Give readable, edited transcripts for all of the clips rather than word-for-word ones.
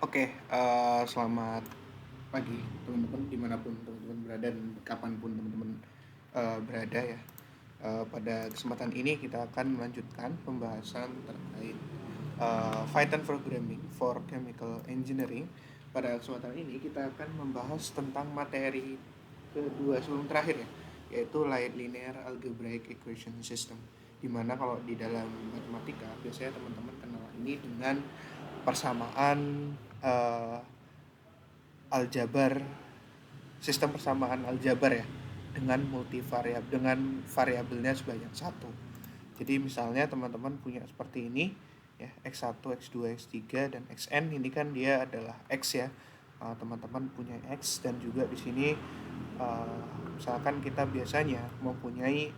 Oke, selamat pagi teman-teman dimanapun teman-teman berada dan kapanpun teman-teman berada ya. Pada kesempatan ini kita akan melanjutkan pembahasan terkait Python Programming for Chemical Engineering. Pada kesempatan ini kita akan membahas tentang materi kedua sebelum terakhir ya, yaitu Linear Algebraic Equation System. Dimana kalau di dalam matematika biasanya teman-teman kenal ini dengan persamaan uh, aljabar, sistem persamaan aljabar ya, dengan multivariabel, dengan variabelnya sebanyak satu. Jadi misalnya teman-teman punya seperti ini ya, x1, x2, x3 dan xn, ini kan dia adalah x ya. Teman-teman punya x dan juga di sini misalkan kita biasanya mempunyai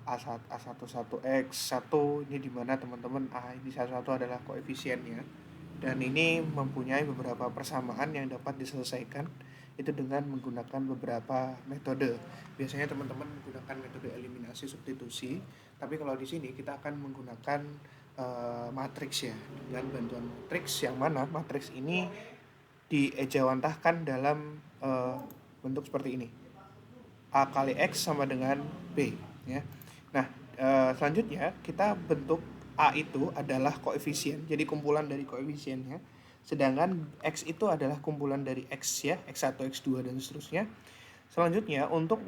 A11X1 ini dimana teman-teman ini satu adalah koefisiennya, dan ini mempunyai beberapa persamaan yang dapat diselesaikan itu dengan menggunakan beberapa metode. Biasanya teman-teman menggunakan metode eliminasi substitusi, tapi kalau di sini kita akan menggunakan matriks ya, dengan bantuan matriks yang mana matriks ini diejawantahkan dalam bentuk seperti ini. A kali X sama dengan B ya. Nah, selanjutnya kita bentuk A itu adalah koefisien, jadi kumpulan dari koefisiennya. Sedangkan X itu adalah kumpulan dari X ya, X1, X2 dan seterusnya. Selanjutnya untuk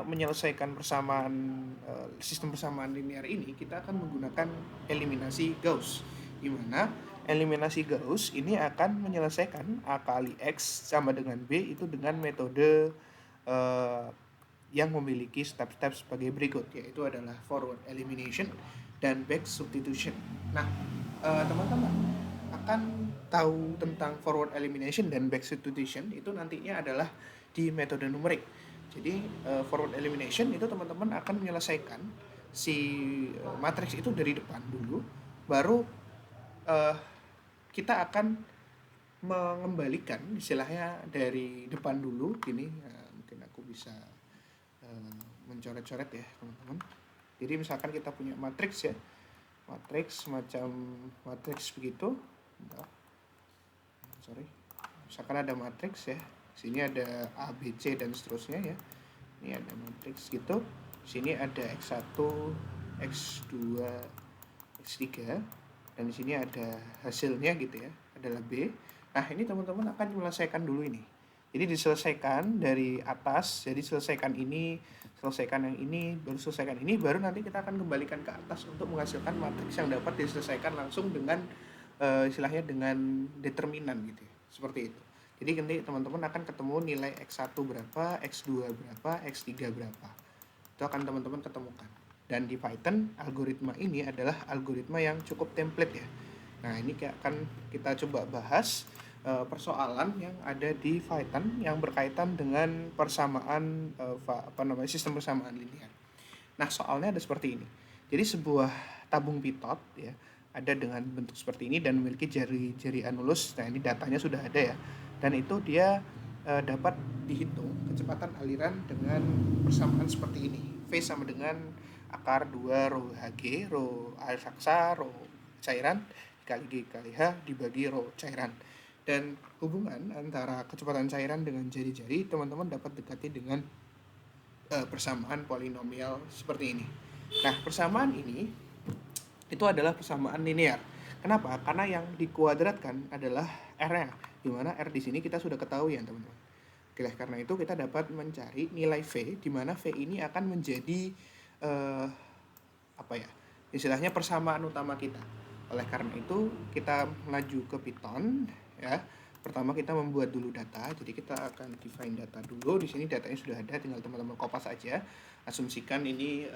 menyelesaikan persamaan sistem persamaan linear ini kita akan menggunakan eliminasi Gauss, di mana eliminasi Gauss ini akan menyelesaikan A kali X sama dengan B itu dengan metode uh, yang memiliki step-step sebagai berikut, yaitu adalah forward elimination dan back substitution. Nah, teman-teman akan tahu tentang forward elimination dan back substitution itu nantinya adalah di metode numerik. Jadi forward elimination itu teman-teman akan menyelesaikan si matriks itu dari depan dulu, baru uh, kita akan mengembalikan istilahnya dari depan dulu gini. Mungkin aku bisa mencoret-coret ya teman-teman. Jadi misalkan kita punya matriks ya, matriks semacam matriks begitu. Misalkan ada matriks ya, sini ada A, B, C dan seterusnya ya. Ini ada matriks gitu. Sini ada x1, x2, x3 dan di sini ada hasilnya gitu ya, adalah B. Nah, ini teman-teman akan menyelesaikan dulu ini. Jadi diselesaikan dari atas, jadi selesaikan ini, selesaikan yang ini, baru selesaikan ini, baru nanti kita akan kembalikan ke atas untuk menghasilkan matriks yang dapat diselesaikan langsung dengan istilahnya dengan determinan gitu ya, seperti itu. Jadi nanti teman-teman akan ketemu nilai X1 berapa, X2 berapa, X3 berapa. Itu akan teman-teman ketemukan. Dan di Python, algoritma ini adalah algoritma yang cukup template ya. Nah, ini akan kita coba bahas persoalan yang ada di Python yang berkaitan dengan persamaan sistem persamaan linear. Nah, soalnya ada seperti ini. Jadi sebuah tabung pitot ya ada dengan bentuk seperti ini dan memiliki jari-jari anulus. Nah, ini datanya sudah ada ya. Dan itu dia dapat dihitung kecepatan aliran dengan persamaan seperti ini. V sama dengan akar 2 rho Hg, rho air saksa, rho cairan dikali G kali H dibagi rho cairan. Dan hubungan antara kecepatan cairan dengan jari-jari teman-teman dapat dekati dengan persamaan polinomial seperti ini. Nah, persamaan ini itu adalah persamaan linear. Kenapa? Karena yang dikuadratkan adalah R-nya, di mana R di sini kita sudah ketahui ya teman-teman. Oke, karena itu kita dapat mencari nilai V, di mana V ini akan menjadi istilahnya persamaan utama kita. Oleh karena itu kita melaju ke Python ya. Pertama kita membuat dulu data, jadi kita akan define data dulu. Di sini datanya sudah ada, tinggal teman-teman kopas aja. Asumsikan ini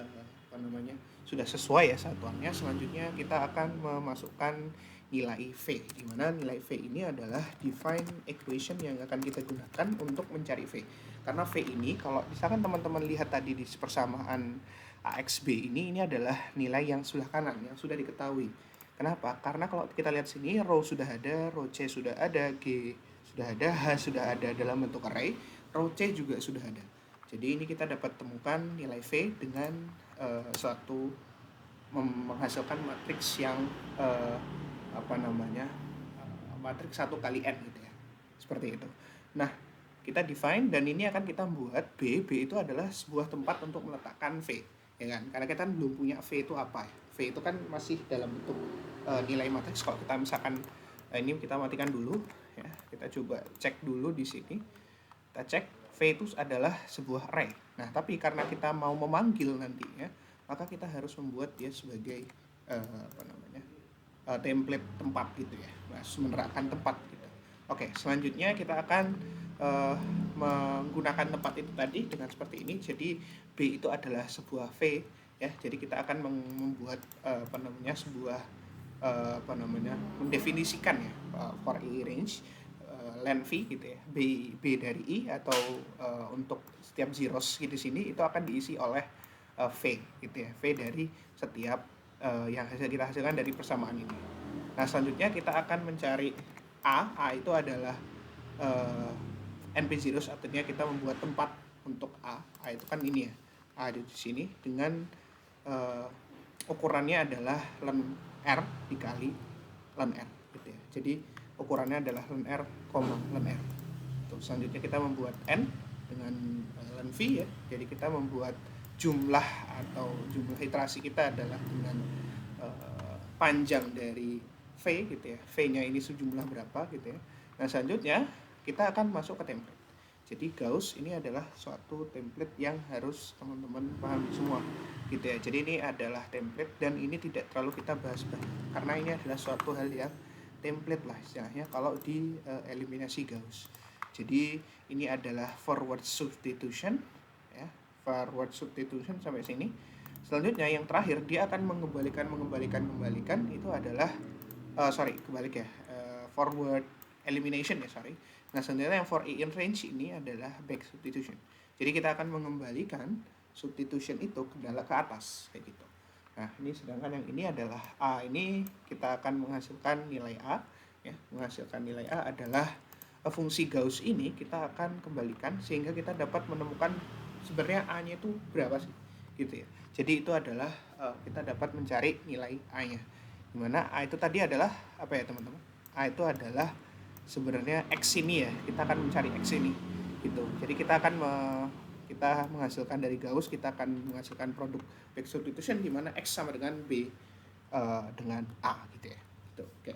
sudah sesuai ya satuannya. Selanjutnya kita akan memasukkan nilai V, di mana nilai V ini adalah define equation yang akan kita gunakan untuk mencari V. Karena V ini kalau misalkan teman-teman lihat tadi di persamaan AXB ini adalah nilai yang sebelah kanan yang sudah diketahui. Kenapa? Karena kalau kita lihat sini, row sudah ada, row C sudah ada, G sudah ada, H sudah ada dalam bentuk array, row C juga sudah ada. Jadi ini kita dapat temukan nilai V dengan suatu menghasilkan matriks yang matriks 1 kali n gitu ya. Seperti itu. Nah, kita define dan ini akan kita buat B itu adalah sebuah tempat untuk meletakkan V, ya kan? Karena kita kan belum punya V itu apa ya. V itu kan masih dalam bentuk nilai matriks. Kalau kita misalkan ini kita matikan dulu ya. Kita coba cek dulu di sini. Kita cek V itu adalah sebuah array. Nah, tapi karena kita mau memanggil nantinya, maka kita harus membuat dia sebagai template tempat gitu ya, menerapkan tempat gitu. Oke, selanjutnya kita akan menggunakan tempat itu tadi dengan seperti ini. Jadi B itu adalah sebuah V ya. Jadi kita akan membuat sebuah mendefinisikan ya for I range len V gitu ya. B dari I atau untuk setiap zeros di sini itu akan diisi oleh V gitu ya. V dari setiap yang kita hasilkan dari persamaan ini. Nah, selanjutnya kita akan mencari A itu adalah NP0, artinya kita membuat tempat untuk A itu kan ini ya, A di sini dengan ukurannya adalah len R dikali len R gitu ya. Jadi ukurannya adalah len R, len R. Selanjutnya kita membuat N dengan len V ya. Jadi kita membuat jumlah atau jumlah iterasi kita adalah dengan panjang dari V gitu ya. V-nya ini sejumlah berapa gitu ya. Nah, selanjutnya kita akan masuk ke template. Jadi Gauss ini adalah suatu template yang harus teman-teman pahami semua gitu ya. Jadi ini adalah template dan ini tidak terlalu kita bahas banyak karena ini adalah suatu hal yang template lah istilahnya kalau di eliminasi Gauss. Jadi ini adalah forward substitution ya. Forward substitution sampai sini. Selanjutnya yang terakhir dia akan mengembalikan itu adalah forward elimination ya, Nah, sebenarnya yang for I in range ini adalah back substitution. Jadi kita akan mengembalikan substitution itu ke atas kayak gitu. Nah, ini sedangkan yang ini adalah A, ini kita akan menghasilkan nilai A ya. Menghasilkan nilai A adalah fungsi Gauss ini kita akan kembalikan sehingga kita dapat menemukan sebenarnya A-nya itu berapa sih gitu ya. Jadi itu adalah kita dapat mencari nilai A-nya. Dimana A itu tadi adalah apa ya teman-teman? A itu adalah sebenarnya X ini ya, kita akan mencari X ini gitu. Jadi kita akan kita menghasilkan dari Gauss, kita akan menghasilkan produk back substitution di mana X sama dengan B dengan A gitu ya. Gitu. Oke.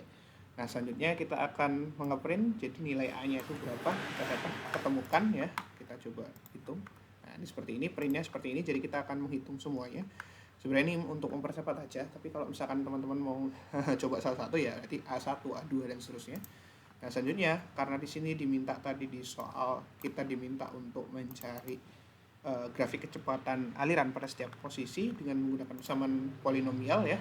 Nah, selanjutnya kita akan mengeprint jadi nilai A-nya itu berapa, kita dapat ketemukan ya. Kita coba hitung. Nah, ini seperti ini, printnya seperti ini, jadi kita akan menghitung semuanya. Sebenarnya ini untuk mempercepat aja, tapi kalau misalkan teman-teman mau coba salah satu ya nanti A1, A2 dan seterusnya. Nah, selanjutnya karena di sini diminta tadi di soal kita diminta untuk mencari grafik kecepatan aliran pada setiap posisi dengan menggunakan persamaan polinomial ya.